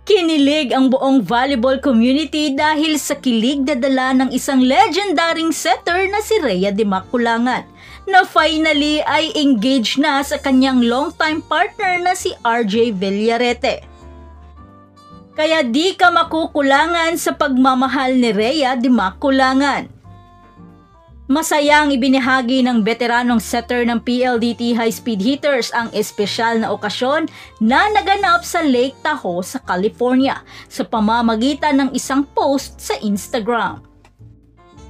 Kinilig ang buong volleyball community dahil sa kilig na dala ng isang legendaring setter na si Rhea de Maculangan, na finally ay engaged na sa kanyang longtime partner na si RJ Villarete. Kaya di ka makukulangan sa pagmamahal ni Rhea de Maculangan. Masaya ang ibinahagi ng veteranong setter ng PLDT High Speed Hitters ang espesyal na okasyon na naganap sa Lake Tahoe sa California sa pamamagitan ng isang post sa Instagram.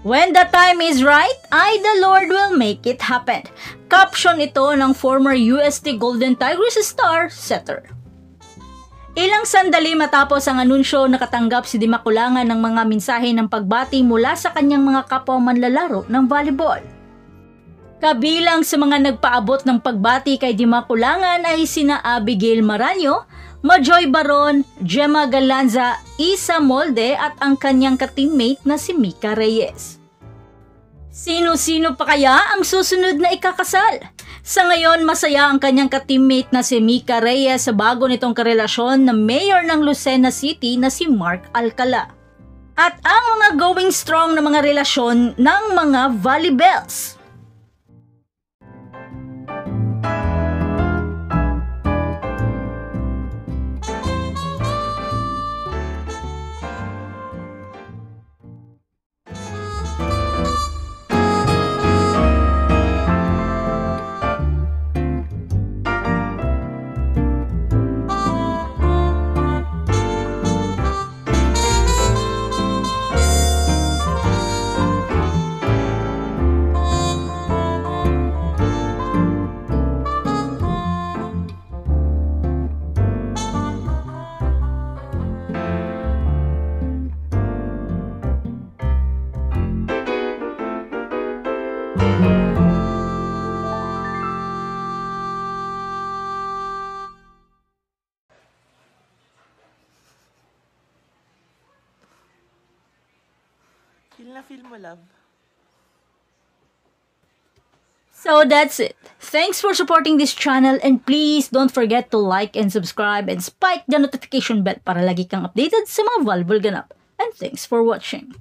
"When the time is right, the Lord will make it happen." Caption ito ng former UST Golden Tigers star setter. Ilang sandali matapos ang anunsyo, nakatanggap si de Maculangan ng mga mensahe ng pagbati mula sa kanyang mga kapwa manlalaro ng volleyball. Kabilang sa mga nagpaabot ng pagbati kay de Maculangan ay sina Abigail Maraño, Majoy Baron, Gemma Galanza, Isa Molde at ang kanyang ka-teammate na si Mika Reyes. Sino-sino pa kaya ang susunod na ikakasal? Sa ngayon, masaya ang kanyang ka-teammate na si Mika Reyes sa bago nitong karelasyon na mayor ng Lucena City na si Mark Alcala. At ang mga going strong na mga relasyon ng mga volleybells. Feel na feel mo, love. So that's it. Thanks for supporting this channel and please don't forget to like and subscribe and spike the notification bell para lagi kang updated sa mga volleyball ganap. And thanks for watching.